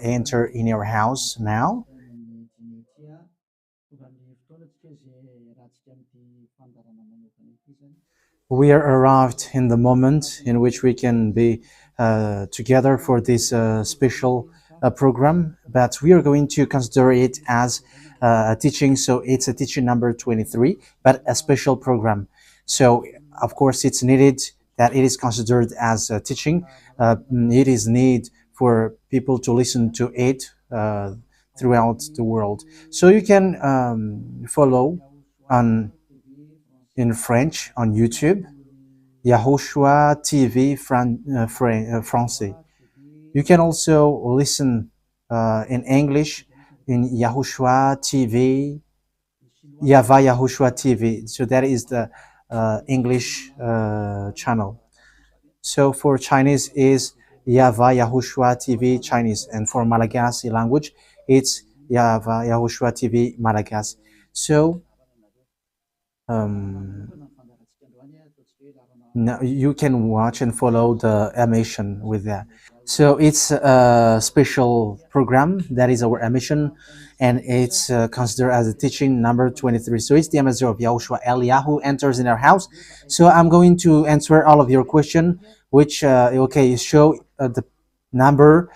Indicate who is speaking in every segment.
Speaker 1: enter in your house now. We are arrived in the moment in which we can be together for this special program, but we are going to consider it as a teaching. So it's a teaching number 23, but a special program. So of course it's needed that it is considered as a teaching. It is need for people to listen to it throughout the world. So you can follow on in French on YouTube, YAHOSHUAH TV Français. You can also listen in English in YAHOSHUAH TV, YAHVAH YAHOSHUAH TV. So that is the English channel. So for Chinese is YAHVAH YAHOSHUAH TV Chinese, and for Malagasy language it's YAHVAH YAHOSHUAH TV Malagasy. So now you can watch and follow the emission with that. So it's a special program that is our emission, and it's considered as a teaching number 23. So it's the ambassador of Yahushua Eliyahu enters in our house. So I'm going to answer all of your question, which okay, show the number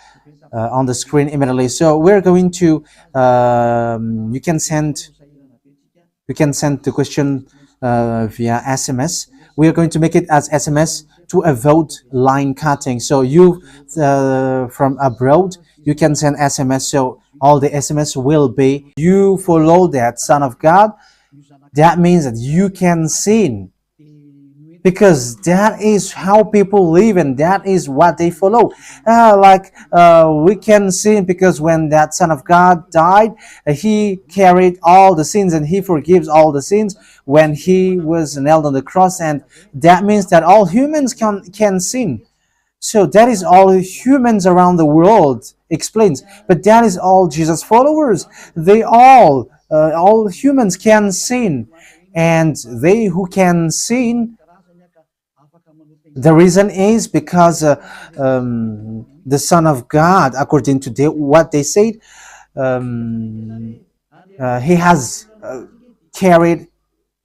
Speaker 1: on the screen immediately. So we're going to you can send the question via SMS. We are going to make it as SMS to avoid line cutting. So you from abroad, you can send SMS. So all the SMS will be, you follow that Son of God. That means that you can sin, because that is how people live and that is what they follow. We can sin because when that Son of God died, he carried all the sins and he forgives all the sins when he was nailed on the cross, and that means that all humans can sin. So that is all humans around the world explains, but that is all Jesus followers. They all humans can sin, and they who can sin, the reason is because the Son of God, according to what they said, he has carried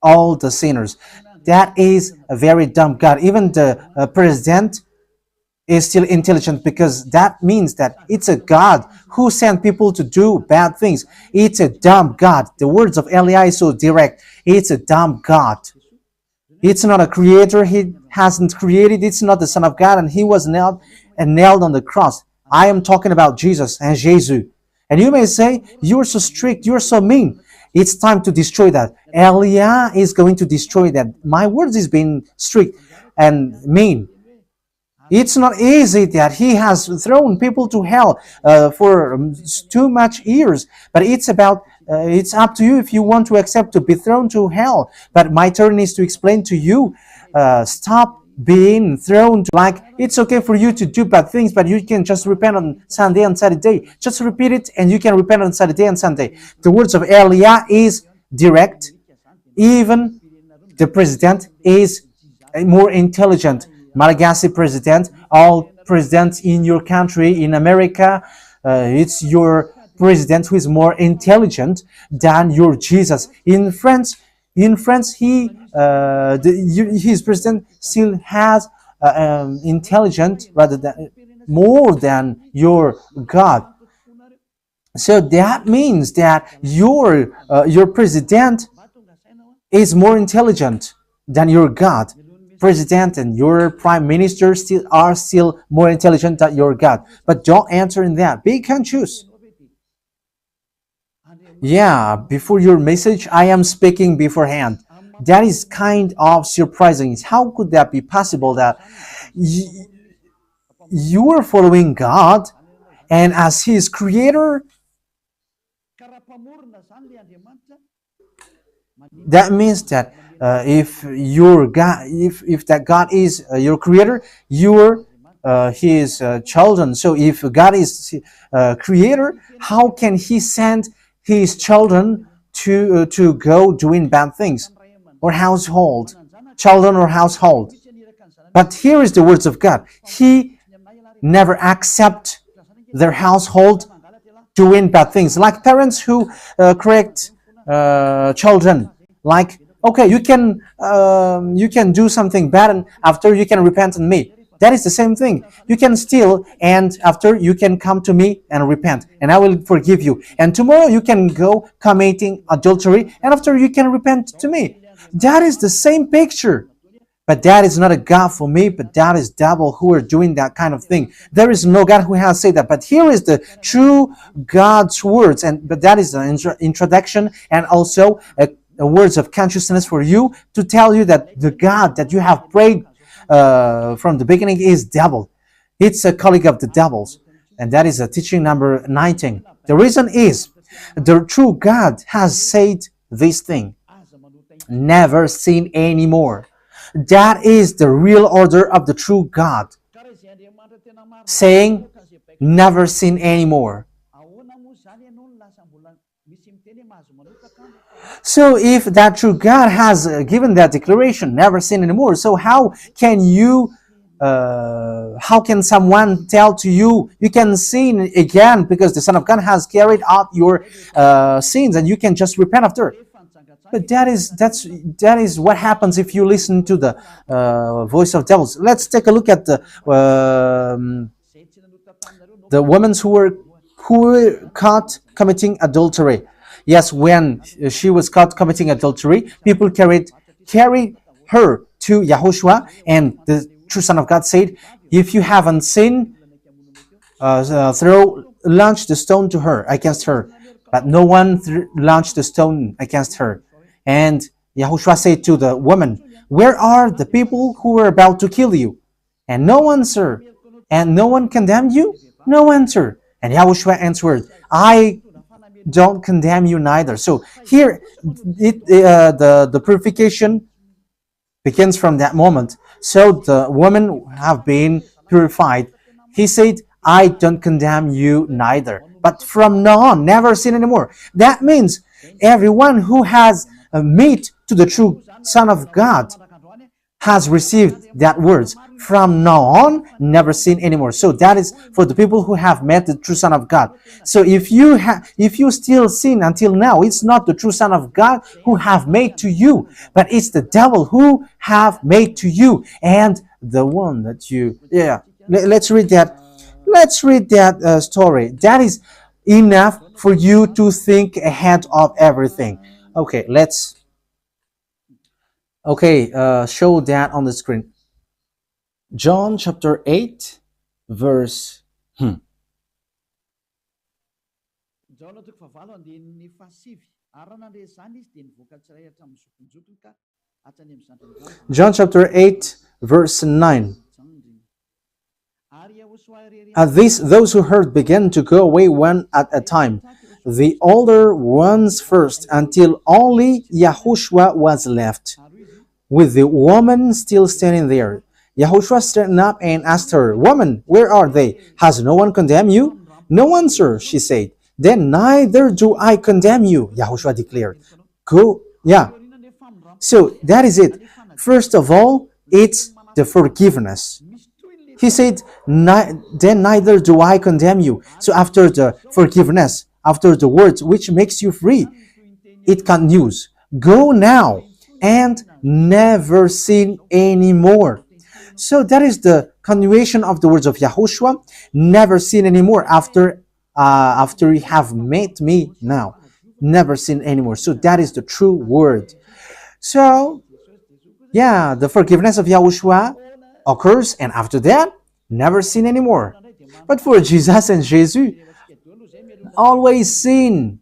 Speaker 1: all the sinners. That is a very dumb God. Even the president is still intelligent, because that means that it's a God who sent people to do bad things. It's a dumb God. The words of Eli is so direct. It's a dumb God. It's not a creator. He hasn't created. It's not the Son of God, and he was nailed on the cross. I am talking about Jesus and Jesus. And you may say, you're so strict, you're so mean. It's time to destroy that. Elia is going to destroy that. My words is being strict and mean. It's not easy that he has thrown people to hell for too much years, but it's about it's up to you if you want to accept to be thrown to hell. But my turn is to explain to you, stop being thrown to, like, it's okay for you to do bad things, but you can just repent on Sunday and Saturday. Just repeat it and you can repent on Saturday and Sunday. The words of Elia is direct. Even the president is more intelligent. Malagasy president, all presidents in your country, in America, it's your president who is more intelligent than your Jesus. In France, his president still has intelligent rather than more than your God. So that means that your president is more intelligent than your God. President and your prime minister are still more intelligent than your God. But don't answer in that. Be conscious. Yeah, before your message, I am speaking beforehand. That is kind of surprising. How could that be possible that you are following God, and as His creator, that means that if that God is your creator, you are His children. So if God is creator, how can He send His children to go doing bad things, or children or household? But here is the words of God. He never accept their household doing bad things, like parents who correct children, like, okay, you can do something bad and after you can repent on me. That is the same thing. You can steal and after you can come to me and repent and I will forgive you. And tomorrow you can go committing adultery and after you can repent to me. That is the same picture. But that is not a God for me, but that is devil who are doing that kind of thing. There is no God who has said that. But here is the true God's words, but that is the introduction and also a words of consciousness for you to tell you that the God that you have prayed from the beginning is devil. It's a colleague of the devils. And that is a teaching number 19. The reason is the true God has said this thing. Never sin anymore. That is the real order of the true God, saying never sin anymore. So if that true God has given that declaration, never sin anymore, so how can someone tell to you, you can sin again because the Son of God has carried out your sins and you can just repent after? But that is what happens if you listen to the voice of devils. Let's take a look at the women who were caught committing adultery. Yes, when she was caught committing adultery, people carried her to YAHOSHUAH, and the true Son of God said, "If you haven't sinned, launch the stone to her against her." But no one launched the stone against her. And YAHOSHUAH said to the woman, "Where are the people who were about to kill you?" And no answer. And no one condemned you? No answer. And YAHOSHUAH answered, "I don't condemn you neither." So here, the purification begins from that moment. So the women have been purified. He said, "I don't condemn you neither. But from now on, never sin anymore." That means everyone who has meet to the true Son of God has received that words. From now on, never sin anymore. So that is for the people who have met the true Son of God. So if you still sin until now, it's not the true Son of God who have made to you, but it's the devil who have made to you, and the one that you. Let's read that. Let's read that story. That is enough for you to think ahead of everything. Okay, show that on the screen. John chapter 8, verse. John chapter 8, verse 9. At this, those who heard began to go away one at a time, the older ones first, until only YAHOSHUAH was left, with the woman still standing there. YAHOSHUAH straightened up and asked her, "Woman, where are they? Has no one condemned you?" "No one, sir," she said. "Then neither do I condemn you," YAHOSHUAH declared. Go. Yeah. So that is it. First of all, it's the forgiveness. He said, "Then neither do I condemn you." So after the forgiveness, after the words which makes you free, it continues. Go now and never sin anymore. So that is the continuation of the words of YAHOSHUAH. Never sin anymore after you have met me now. Never sin anymore. So that is the true word. So yeah, the forgiveness of YAHOSHUAH occurs, and after that, never sin anymore. But for Jesus and Jesus, always sin.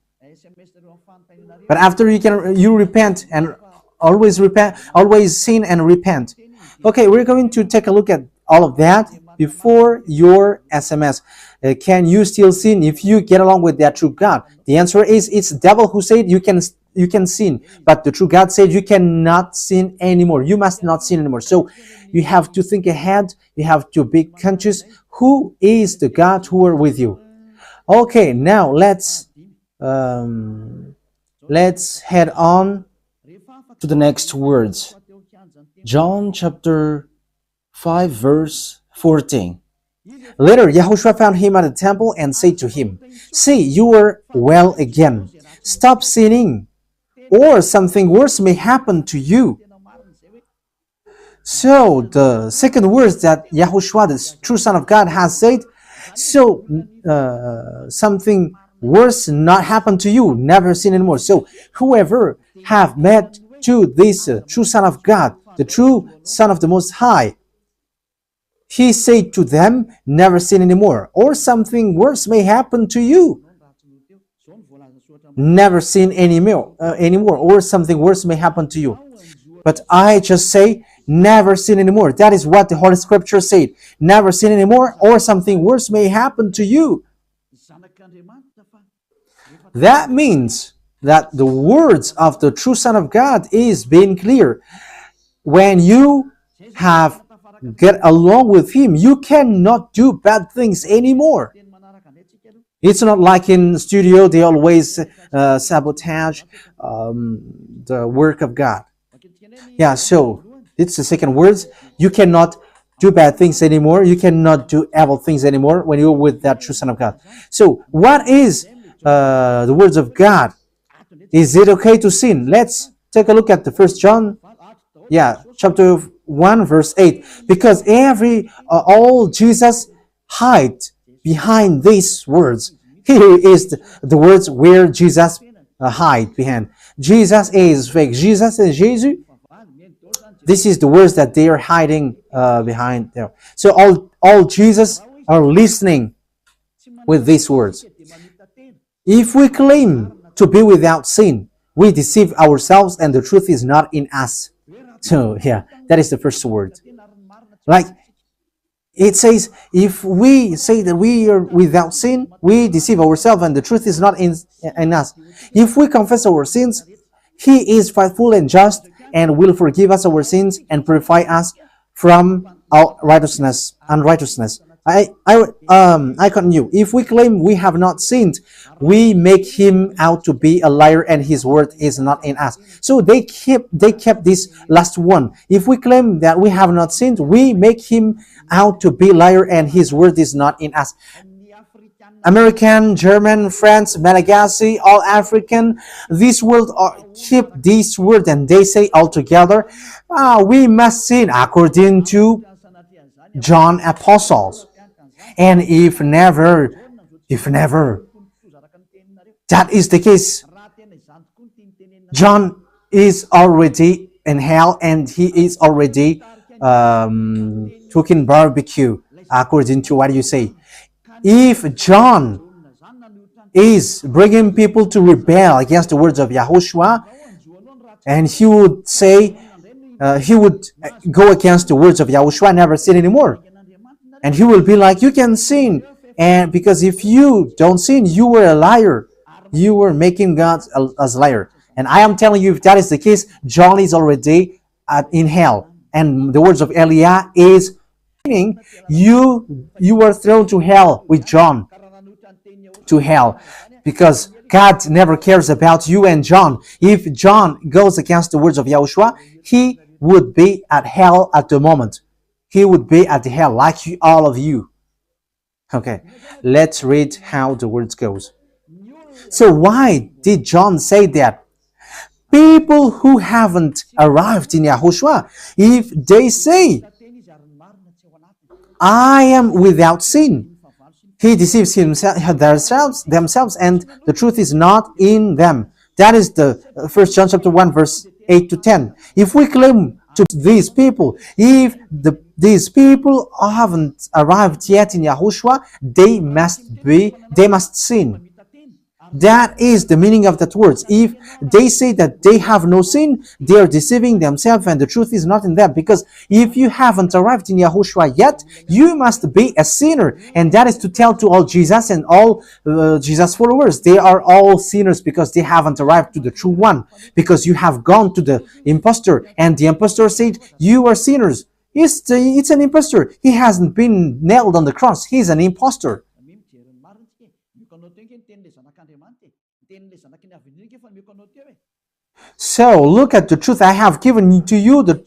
Speaker 1: But after you repent and always sin and repent. Okay, we're going to take a look at all of that before your SMS. Can you still sin if you get along with that true God? The answer is it's the devil who said you can sin, but the true God said you cannot sin anymore. You must not sin anymore. So you have to think ahead. You have to be conscious. Who is the God who are with you? Okay, now let's head on to the next words. John chapter 5, verse 14. Later, Yahushua found him at the temple and said to him, "See, you are well again. Stop sinning, or something worse may happen to you." So the second words that Yahushua, the true Son of God, has said, so something worse not happen to you, never sin anymore. So whoever have met to this true Son of God, the true Son of the Most High, he said to them, never sin anymore, or something worse may happen to you. Never sin anymore, or something worse may happen to you. But I just say, never sin anymore. That is what the Holy Scripture said. Never sin anymore, or something worse may happen to you. That means that the words of the true Son of God is being clear. When you have get along with Him, you cannot do bad things anymore. It's not like in studio, they always sabotage the work of God. Yeah, so it's the second words. You cannot do bad things anymore. You cannot do evil things anymore when you're with that true Son of God. So what is the words of God? Is it okay to sin? Let's take a look at the 1 John, chapter 1, verse 8. Because all Jesus hide behind these words. Here is the words where Jesus hide behind. Jesus is fake. Jesus is Jesus. This is the words that they are hiding behind there. So all Jesus are listening with these words. If we claim to be without sin, we deceive ourselves and the truth is not in us. So that is the first word. Like it says, if we say that we are without sin, we deceive ourselves and the truth is not in us. If we confess our sins, He is faithful and just and will forgive us our sins and purify us from all unrighteousness. I continue. If we claim we have not sinned, we make Him out to be a liar and His word is not in us. So they kept this last one. If we claim that we have not sinned, we make Him out to be a liar and His word is not in us. American, German, French, Malagasy, all African, this world keep this word and they say all together, we must sin according to John Apostles. And if never that is the case, John is already in hell and he is already cooking barbecue according to what you say. If John is bringing people to rebel against the words of Yahushua, and he would say, he would go against the words of Yahushua, never sin anymore. And he will be like, you can sin. And because if you don't sin, you were a liar. You were making God as a liar. And I am telling you, if that is the case, John is already in hell. And the words of Eliah is meaning you were thrown to hell with John. To hell. Because God never cares about you and John. If John goes against the words of Yahushua, he would be at hell at the moment. He would be at the hell like all of you. Okay, let's read how the words goes. So why did John say that? People who haven't arrived in Yahushua, if they say, I am without sin, he deceives themselves and the truth is not in them. That is the 1 John chapter 1 verse 8 to 10. If we claim to these people, if these people haven't arrived yet in Yahushua, they must sin. That is the meaning of that words. If they say that they have no sin, they are deceiving themselves and the truth is not in them. Because if you haven't arrived in Yahushua yet, you must be a sinner. And that is to tell to all Jesus and all Jesus followers. They are all sinners because they haven't arrived to the true one. Because you have gone to the impostor and the impostor said, you are sinners. It's an impostor. He hasn't been nailed on the cross. He's an impostor. So look at the truth I have given to you, the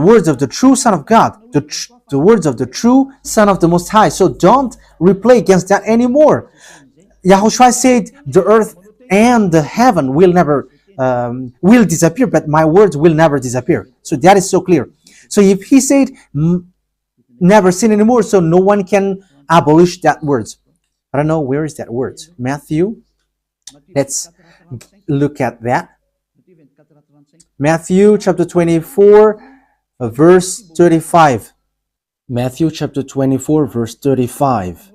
Speaker 1: words of the true Son of God, the words of the true Son of the Most High. So don't replay against that anymore. Yahushua said the earth and the heaven will never will disappear, but my words will never disappear. So that is so clear. So if he said never sin anymore, so no one can abolish that words. I don't know, where is that words? Matthew. Let's look at that. Matthew chapter 24, verse 35. Matthew chapter 24, verse 35.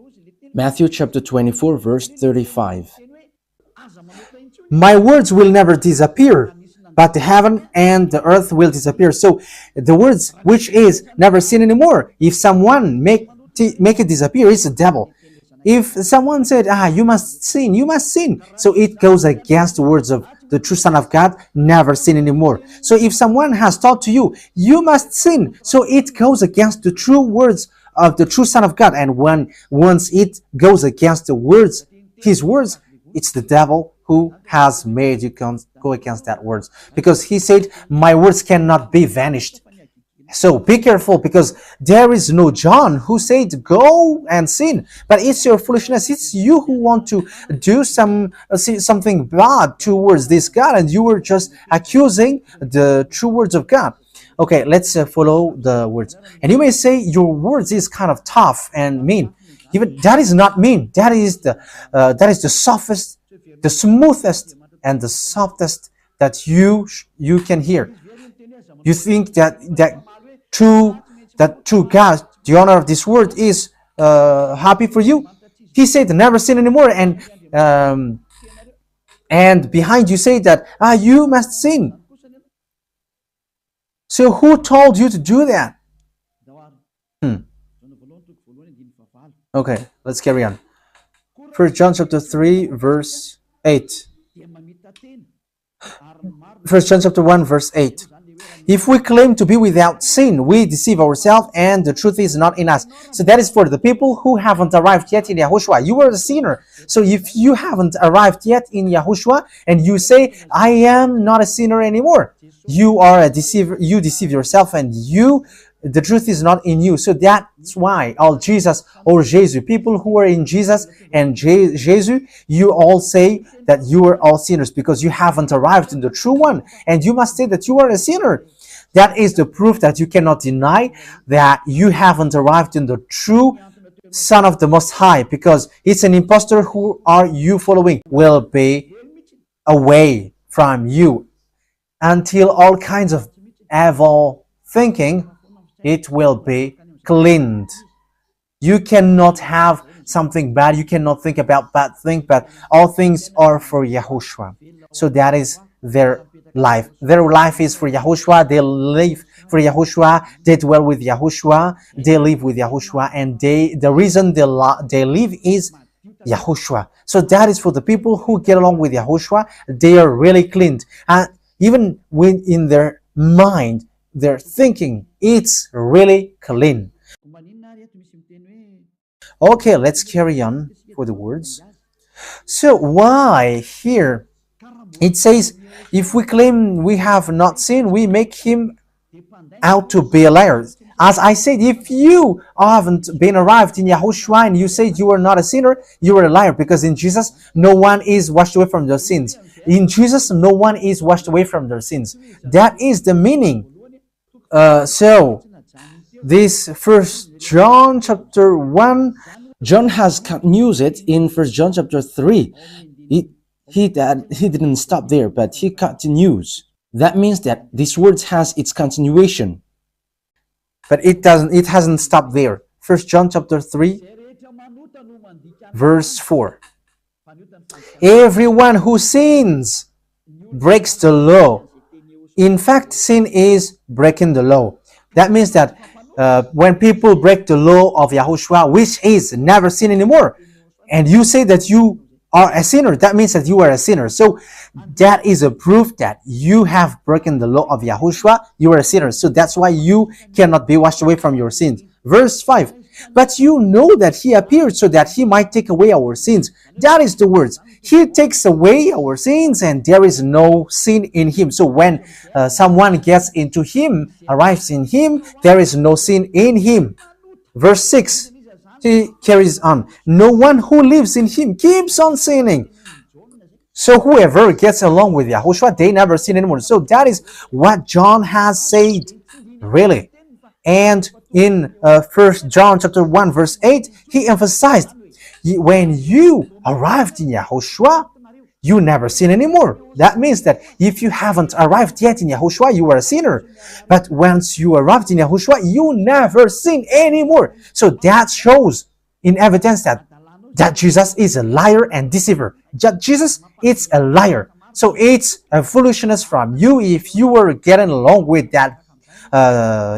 Speaker 1: Matthew chapter 24, verse 35. My words will never disappear, but the heaven and the earth will disappear. So the words which is never sin anymore, if someone make it disappear, it's the devil. If someone said, you must sin, you must sin. So it goes against the words of the true Son of God, never sin anymore. So if someone has taught to you, you must sin. So it goes against the true words of the true Son of God. And once it goes against the words, his words, it's the devil who has made you go against that words. Because he said, my words cannot be vanished. So be careful, because there is no John who said go and sin, but it's your foolishness. It's you who want to do something bad towards this God, and you were just accusing the true words of God. Okay, let's follow the words. And you may say your words is kind of tough and mean. Even that is not mean. That is the softest, the smoothest, and the softest that you can hear. You think that true God, the owner of this word, is happy for you? He said, never sin anymore, and behind you say that you must sin. So who told you to do that? Okay, let's carry on. 1 John chapter 3, verse 8. 1 John chapter 1, verse 8. If we claim to be without sin, we deceive ourselves, and the truth is not in us. So that is for the people who haven't arrived yet in Yahushua. You are a sinner. So if you haven't arrived yet in Yahushua, and you say, I am not a sinner anymore, you are a deceiver. You deceive yourself, and the truth is not in you. So that's why all Jesus or Jesus, people who are in Jesus and Jesus, you all say that you are all sinners, because you haven't arrived in the true one, and you must say that you are a sinner. That is the proof that you cannot deny that you haven't arrived in the true Son of the Most High, because it's an impostor. Who are you following? Will be away from you until all kinds of evil thinking, it will be cleaned. You cannot have something bad. You cannot think about bad things, but all things are for Yahushua. So that is their life. Their life is for Yahushua. They live for Yahushua. They dwell with Yahushua. They live with Yahushua. And the reason they live is Yahushua. So that is for the people who get along with Yahushua. They are really cleaned. And even when in their mind, their thinking, it's really clean. Okay, let's carry on for the words. So why here it says, if we claim we have not sinned, we make him out to be a liar. As I said, if you haven't been arrived in Yahushua and you say you are not a sinner, you are a liar, because in Jesus no one is washed away from their sins. In Jesus no one is washed away from their sins. That is the meaning. So this 1 John chapter 1, John has continued it in 1 John chapter 3. He didn't stop there, but he continues. That means that this word has its continuation. But it hasn't stopped there. 1 John chapter 3, verse 4. Everyone who sins breaks the law. In fact, sin is breaking the law. That means that when people break the law of Yahushua, which is never sin anymore, and you say that you are a sinner, that means that you are a sinner. So that is a proof that you have broken the law of Yahushua. You are a sinner. So that's why you cannot be washed away from your sins. Verse 5. But you know that he appeared so that he might take away our sins. That is the words. He takes away our sins, and there is no sin in him. So when someone gets into him, arrives in him, there is no sin in him. Verse 6, he carries on. No one who lives in him keeps on sinning. So whoever gets along with Yahushua, they never sin anymore. So that is what John has said, really. And in 1 John chapter 1 verse 8, he emphasized, when you arrived in Yahushua, you never sin anymore. That means that if you haven't arrived yet in Yahushua, you are a sinner. But once you arrived in Yahushua, you never sin anymore. So that shows in evidence that Jesus is a liar and deceiver. Jesus is a liar. So it's a foolishness from you if you were getting along with that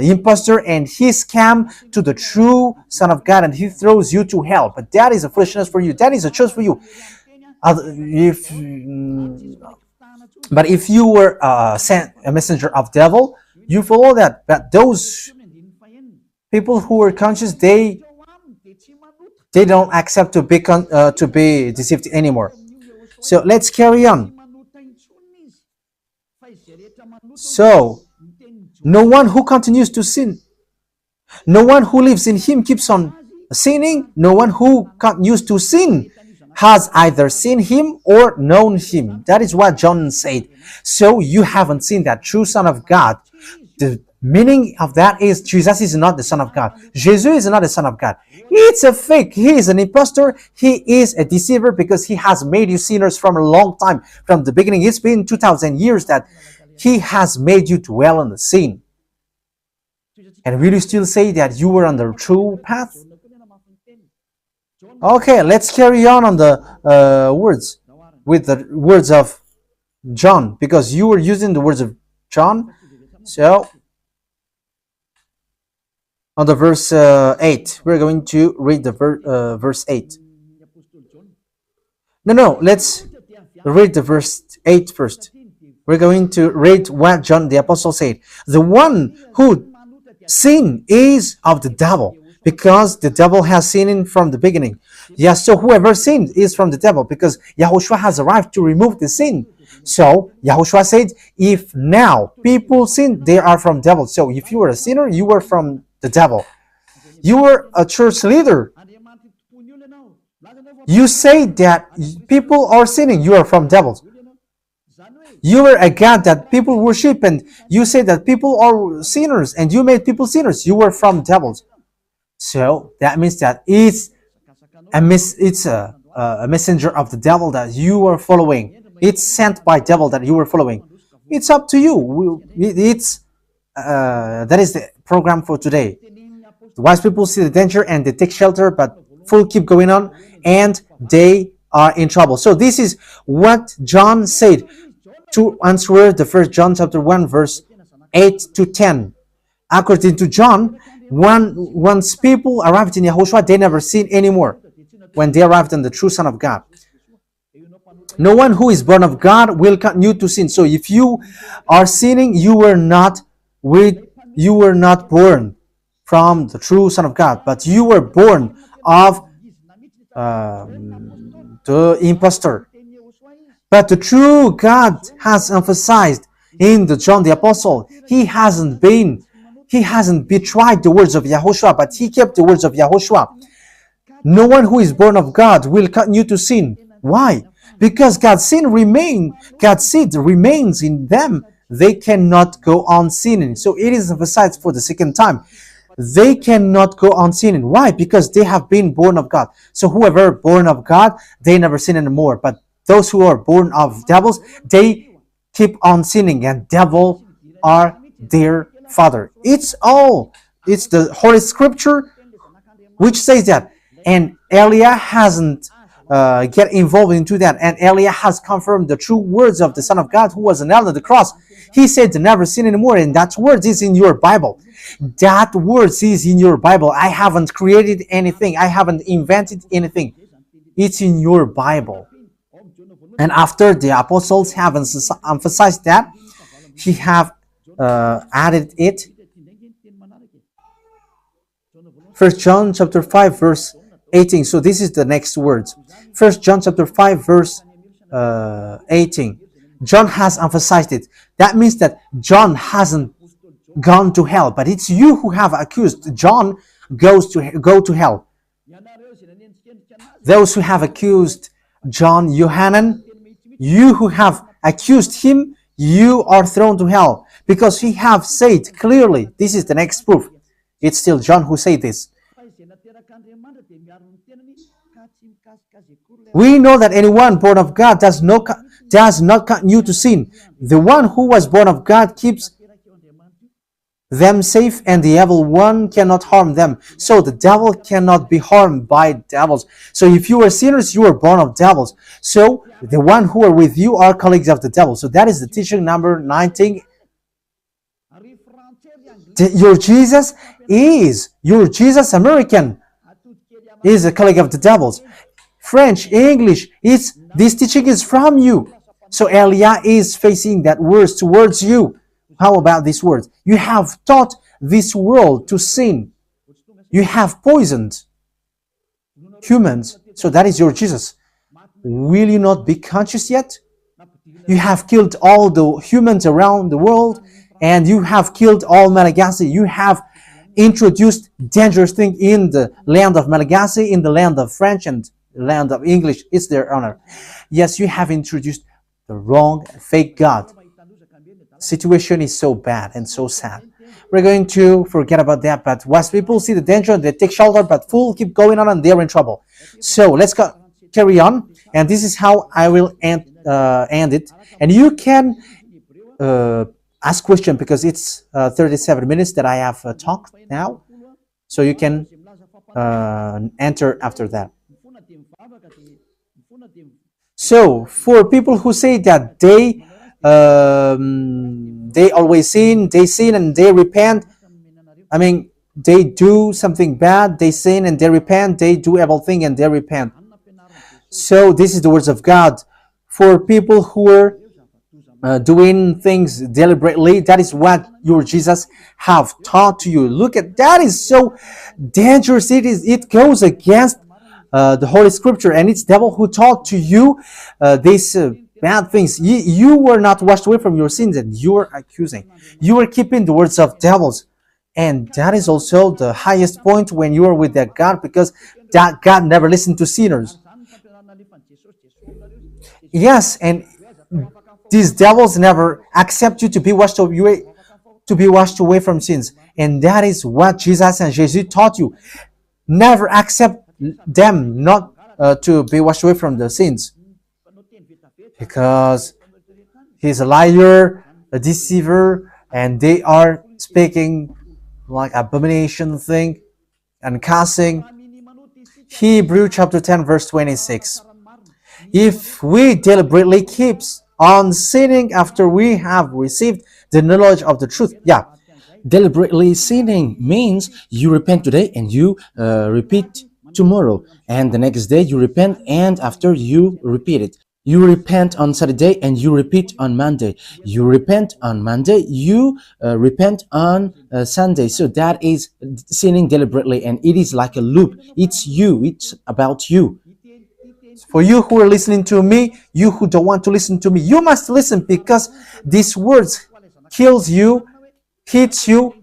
Speaker 1: impostor and he scam to the true Son of God and he throws you to hell. But that is a foolishness for you. That is a choice for you. But if you were sent a messenger of devil, you follow that. But those people who are conscious, they don't accept to be deceived anymore. So let's carry on. So no one who continues to sin, no one who lives in him keeps on sinning. No one who continues to sin has either seen him or known him. That is what John said. So you haven't seen that true Son of God. The meaning of that is Jesus is not the Son of God. Jesus is not the Son of God. It's a fake. He is an impostor. He is a deceiver because he has made you sinners from a long time. From the beginning, it's been 2,000 years that he has made you dwell in the sin. And will you still say that you were on the true path? Okay, let's carry on the words with the words of John, because you were using the words of John. So on the verse 8, we're going to read the verse 8. No, let's read the verse 8 first. We're going to read what John the Apostle said. The one who sinned is of the devil, because the devil has sinned from the beginning. Yes, so whoever sinned is from the devil, because Yahushua has arrived to remove the sin. So Yahushua said, if now people sin, they are from devil. So if you were a sinner, you were from the devil. You were a church leader. You say that people are sinning, you are from devils. You were a God that people worship, and you say that people are sinners, and you made people sinners. You were from devils. So that means that it's a messenger of the devil that you are following. It's sent by devil that you are following. It's up to you. That is the program for today. The wise people see the danger and they take shelter, but fools keep going on and they are in trouble. So this is what John said to answer the 1 John chapter 1 verse 8 to 10. According to John, once people arrived in Yahushua, they never sin anymore when they arrived in the true Son of God. No one who is born of God will continue to sin. So if you are sinning, you were not born from the true Son of God, but you were born of the impostor. But the true God has emphasized in the John the Apostle, he hasn't betrayed the words of Yahushua, but he kept the words of Yahushua. No one who is born of God will continue to sin. Why? Because God's seed remains in them. They cannot go on sinning. So it is emphasized for the second time. They cannot go on sinning. Why? Because they have been born of God. So whoever born of God, they never sin anymore. But those who are born of devils, they keep on sinning, and devil are their father. It's the Holy Scripture which says that. And Elia hasn't get involved into that. And Elia has confirmed the true words of the Son of God who was nailed on the cross. He said to never sin anymore, and that word is in your Bible. That word is in your Bible. I haven't created anything. I haven't invented anything. It's in your Bible. And after the apostles have emphasized that, he have added it. First John chapter 5 verse 18. So this is the next words. First John chapter 5 verse 18. John has emphasized it. That means that John hasn't gone to hell, but it's you who have accused John go to hell. Those who have accused John Yohanan, you who have accused him, you are thrown to hell, because he have said clearly. This is the next proof. It's still John who said this. We know that anyone born of God does not continue to sin. The one who was born of God keeps them safe, and the evil one cannot harm them. So the devil cannot be harmed by devils. So if you are sinners, you are born of devils. So the one who are with you are colleagues of the devil. So that is the teaching number 19. Your Jesus American is a colleague of the devils. French, English, this teaching is from you. So Elia is facing that words towards you. How about these words? You have taught this world to sin. You have poisoned humans. So that is your Jesus. Will you not be conscious yet? You have killed all the humans around the world, and you have killed all Malagasy. You have introduced dangerous things in the land of Malagasy, in the land of French, and the land of English. It's their honor. Yes, you have introduced the wrong, fake God. Situation is so bad and so sad. We're going to forget about that, but once people see the danger, they take shelter, but fools keep going on and they're in trouble. So let's carry on, and this is how I will end it. And you can ask question, because it's 37 minutes that I have talked now, so you can enter after that. So for people who say that they always sin, and they repent. I mean, they do something bad, they sin and they repent, they do evil thing and they repent. So this is the words of God. For people who are doing things deliberately, that is what your Jesus have taught to you. Look at that, is so dangerous. It goes against the Holy Scripture, and it's devil who taught to you these bad things. You were not washed away from your sins, and you are accusing. You are keeping the words of devils. And that is also the highest point when you are with that God, because that God never listened to sinners. Yes, and these devils never accept you to be washed away from sins. And that is what Jesus and Jesus taught you. Never accept them not to be washed away from the sins, because he's a liar, a deceiver, and they are speaking like abomination thing and cussing. Hebrew chapter 10 verse 26. If we deliberately keep on sinning after we have received the knowledge of the truth. Yeah, deliberately sinning means you repent today and you repeat tomorrow, and the next day you repent, and after you repeat it. You repent on Saturday and you repeat on Monday. You repent on Monday, you repent on Sunday. So that is sinning deliberately, and it is like a loop. It's you, it's about you. For you who are listening to me, you who don't want to listen to me, you must listen, because these words kills you, hits you,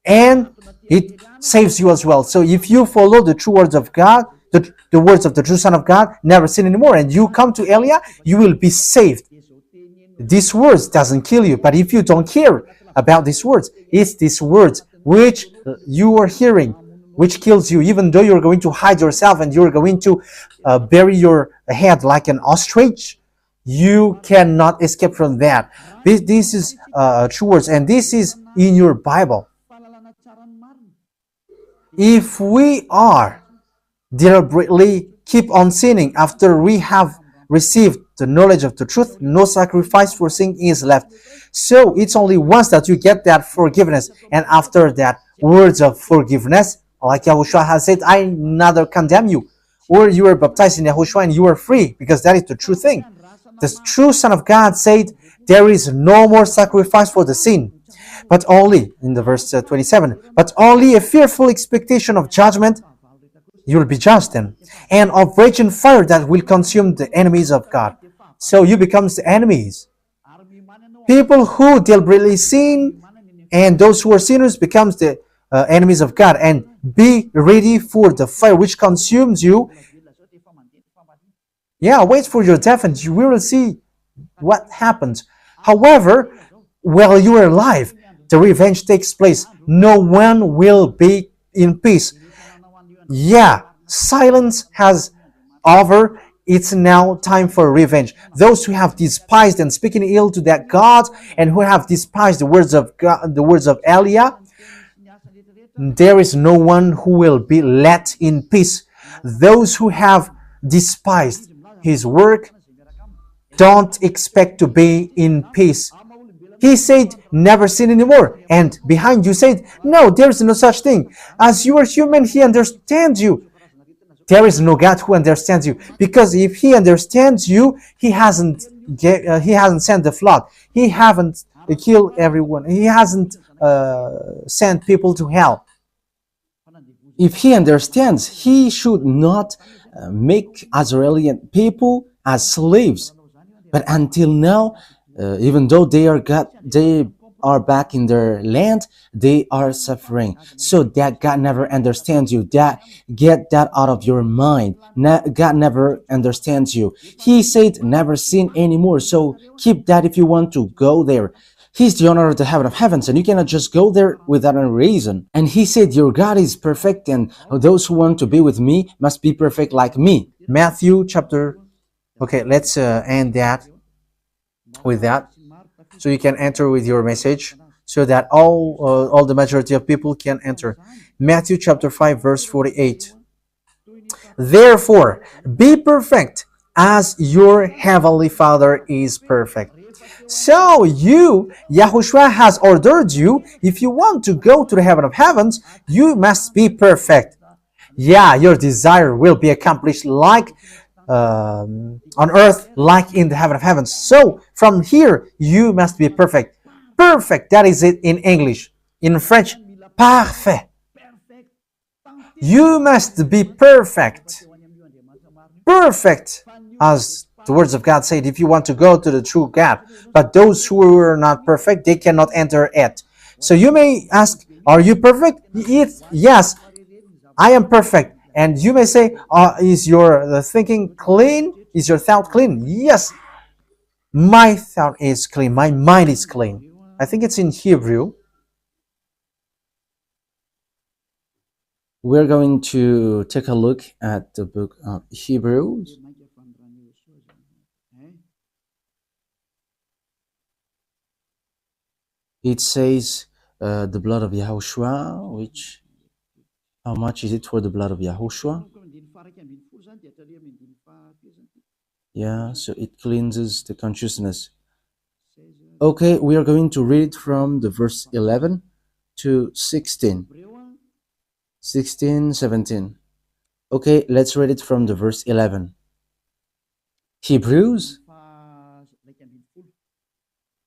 Speaker 1: and it saves you as well. So if you follow the true words of God, the words of the true Son of God, never sin anymore, and you come to Elia, you will be saved. These words doesn't kill you, but if you don't care about these words, it's these words which you are hearing which kills you, even though you're going to hide yourself and you're going to bury your head like an ostrich. You cannot escape from that. This is true words, and this is in your Bible. If we are deliberately keep on sinning after we have received the knowledge of the truth, no sacrifice for sin is left. So it's only once that you get that forgiveness, and after that words of forgiveness, like Yahushua has said, I neither condemn you. Or you are baptized in Yahushua and you are free, because that is the true thing. The true Son of God said, there is no more sacrifice for the sin. but only, in the verse 27, but only a fearful expectation of judgment, you will be judged then, and of raging fire that will consume the enemies of God. So you become the enemies. People who deliberately sin and those who are sinners becomes the enemies of God, and be ready for the fire which consumes you. Yeah, wait for your death and you will see what happens. However, while you are alive, the revenge takes place. No one will be in peace. Yeah, silence has over. It's now time for revenge. Those who have despised and speaking ill to that God, and who have despised the words of God, the words of Eliah, there is no one who will be let in peace. Those who have despised his work don't expect to be in peace. He said, never sin anymore. And behind you said, no, there is no such thing. As you are human, he understands you. There is no God who understands you. Because if he understands you, he hasn't sent the flood. He haven't killed everyone. He hasn't sent people to hell. If he understands, he should not make Israeli people as slaves. But until now, even though they are back in their land, they are suffering. So that God never understands you. Get that out of your mind. God never understands you. He said never sin anymore. So keep that if you want to go there. He's the owner of the heaven of heavens, and you cannot just go there without a reason. And he said, your God is perfect, and those who want to be with me must be perfect like me. Matthew chapter... Okay, let's end that with that. So you can enter with your message, so that all the majority of people can enter. Matthew chapter 5, verse 48. Therefore, be perfect as your heavenly Father is perfect. So Yahushua has ordered you, if you want to go to the heaven of heavens, you must be perfect. Yeah, your desire will be accomplished like on earth, like in the heaven of heavens. So from here, you must be perfect. Perfect, that is it in English. In French, parfait. You must be perfect. Perfect, as the words of God said, if you want to go to the true God. But those who are not perfect, they cannot enter it. So you may ask, are you perfect? Yes, I am perfect. And you may say, is your thinking clean? Is your thought clean? Yes, my thought is clean. My mind is clean. I think it's in Hebrew. We're going to take a look at the book of Hebrews. It says the blood of Yahushua, which, how much is it for the blood of Yahushua? Yeah, so it cleanses the consciousness. Okay, we are going to read from the verse 11 to 16. 16, 17. Okay, let's read it from the verse 11. Hebrews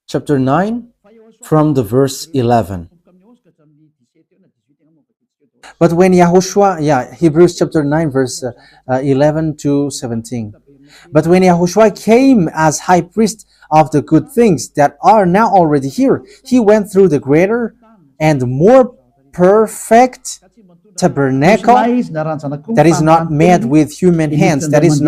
Speaker 1: chapter 9 from the verse 11. But when Yahushua, Hebrews chapter 9 verse 11 to 17. But when Yahushua came as high priest of the good things that are now already here, he went through the greater and more perfect tabernacle that is not made with human hands. That is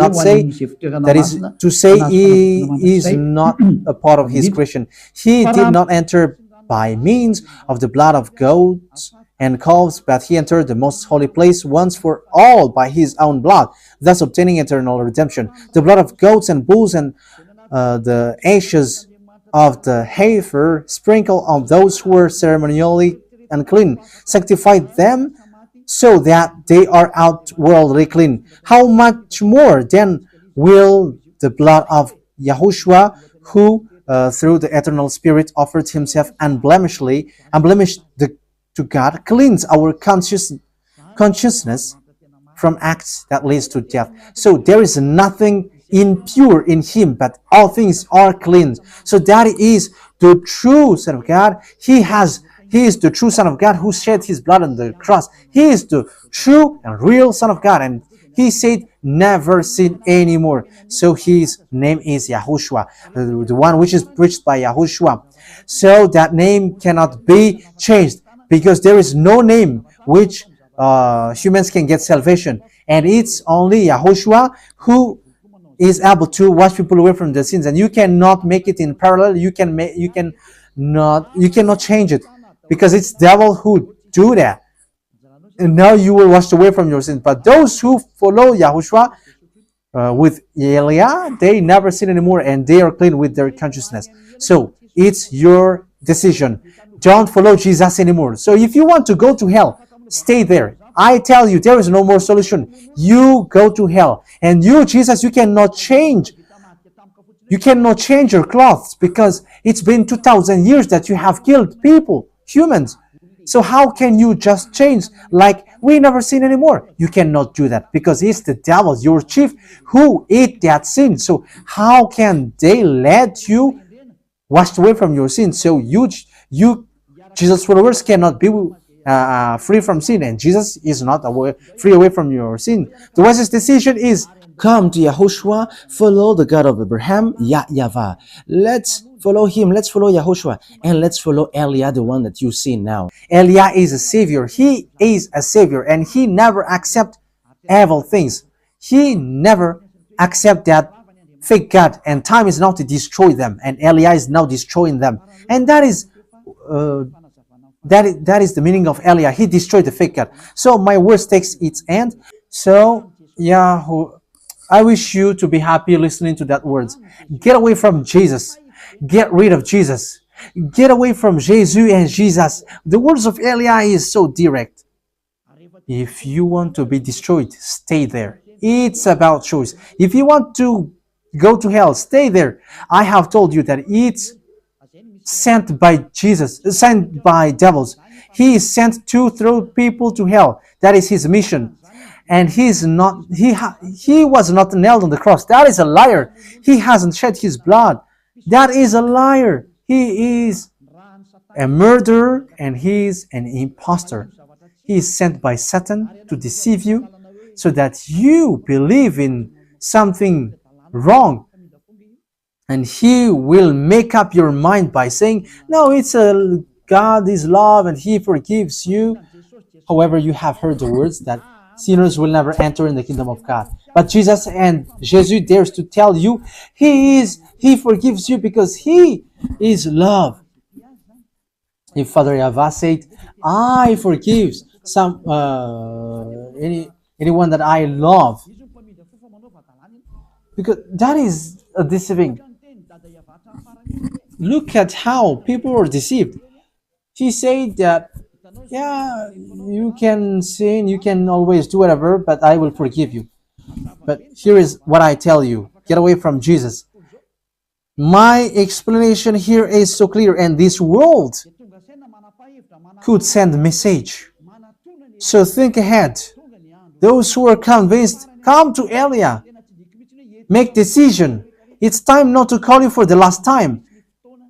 Speaker 1: to say he is not a part of his creation. He did not enter by means of the blood of goats and calves, but he entered the most holy place once for all by his own blood, thus obtaining eternal redemption. The blood of goats and bulls and the ashes of the heifer sprinkled on those who were ceremonially unclean, sanctified them so that they are outwardly clean. How much more then will the blood of Yahushua, who through the eternal Spirit offered himself unblemished to God, cleanse our consciousness from acts that leads to death. So there is nothing impure in him, but all things are clean. So that is the true Son of God. He is the true Son of God who shed his blood on the cross. He is the true and real Son of God. And he said, never sin anymore. So his name is YAHOSHUAH, the one which is preached by YAHOSHUAH. So that name cannot be changed, because there is no name which humans can get salvation. And it's only YAHOSHUAH who is able to wash people away from their sins. And you cannot make it in parallel. You cannot change it, because it's devil who do that. And now you will wash away from your sins. But those who follow YAHOSHUAH with Elia, they never sin anymore, and they are clean with their consciousness. So it's your decision. Don't follow Jesus anymore. So if you want to go to hell, stay there. I tell you, there is no more solution. You go to hell. And you, Jesus, you cannot change. You cannot change your clothes, because it's been 2,000 years that you have killed people, humans. So how can you just change like we never sin anymore? You cannot do that, because it's the devil, your chief, who ate that sin. So how can they let you wash away from your sin? So you Jesus' followers cannot be free from sin, and Jesus is not free away from your sin. The wisest decision is come to YAHOSHUAH, follow the God of Abraham, YAHVAH. Let's follow him, let's follow YAHOSHUAH, and let's follow Elia, the one that you see now. Elia is a savior. He is a savior, and he never accept evil things. He never accept that fake God, and time is now to destroy them, and Elia is now destroying them. And that is the meaning of Elia. He destroyed the fake God. So my words takes its end. So I wish you to be happy listening to that words. Get away from Jesus. Get rid of Jesus. Get away from Jesus and Jesus. The words of Elia is so direct. If you want to be destroyed, stay there. It's about choice. If you want to go to hell, stay there. I have told you that it's sent by Jesus, sent by devils. He is sent to throw people to hell. That is his mission. And he was not nailed on the cross. That is a liar. He hasn't shed his blood. That is a liar. He is a murderer, and he is an impostor. He is sent by Satan to deceive you, so that you believe in something wrong. And he will make up your mind by saying, no, God is love and he forgives you. However, you have heard the words that sinners will never enter in the kingdom of God. But Jesus dares to tell you, he forgives you because he is love. If Father YAHVAH said, I forgive anyone that I love, because that is a deceiving. Look at how people are deceived. He said that, yeah, you can sin, you can always do whatever, but I will forgive you. But here is what I tell you. Get away from Jesus. My explanation here is so clear, and this world could send a message. So think ahead. Those who are convinced, come to Elia. Make decision. It's time not to call you for the last time.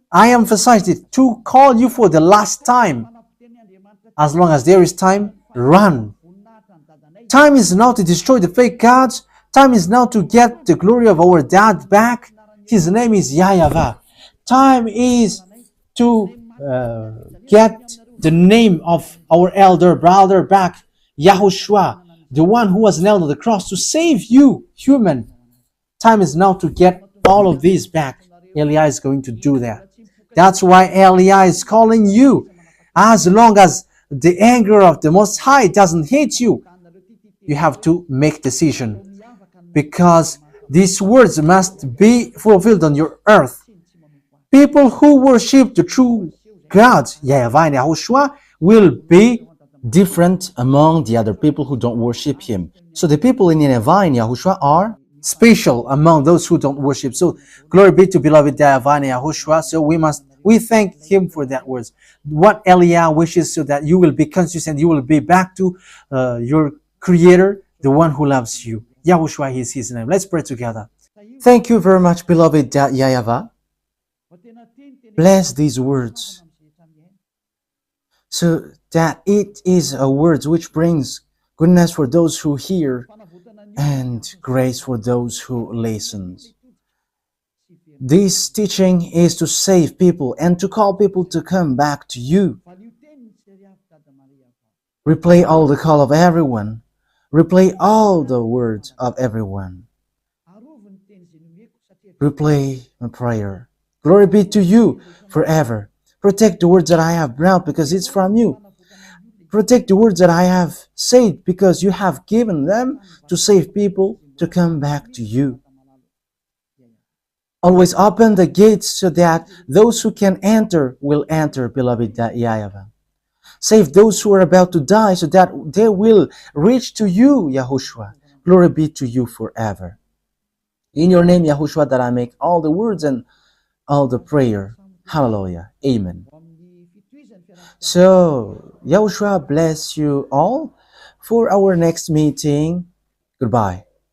Speaker 1: I emphasize it, to call you for the last time. As long as there is time, run. Time is now to destroy the fake gods. Time is now to get the glory of our dad back. His name is YAHVAH. Time is to get the name of our elder brother back, YAHOSHUAH, the one who was nailed on the cross to save you, human. Time is now to get all of these back. Elia is going to do that. That's why Elia is calling you. As long as the anger of the Most High doesn't hit you, you have to make decision, because these words must be fulfilled on your earth. People who worship the true God, YAHVAH and YAHOSHUAH, will be different among the other people who don't worship him. So the people in YAHVAH and YAHOSHUAH are special among those who don't worship. So glory be to beloved YAHVAH and YAHOSHUAH. So we thank him for that words. What Elia wishes, so that you will be conscious and you will be back to your Creator, the one who loves you. YAHOSHUAH is his name. Let's pray together. Thank you very much, beloved YAHVAH. Bless these words so that it is a word which brings goodness for those who hear and grace for those who listen. This teaching is to save people and to call people to come back to you. Replay all the call of everyone. Replay all the words of everyone. Replay my prayer. Glory be to you forever. Protect the words that I have brought because it's from you. Protect the words that I have said because you have given them to save people to come back to you. Always open the gates so that those who can enter will enter, beloved YAHVAH. Save those who are about to die so that they will reach to you, YAHOSHUAH. Glory be to you forever. In your name, YAHOSHUAH, that I make all the words and all the prayer. Hallelujah. Amen. So, YAHOSHUAH bless you all for our next meeting. Goodbye.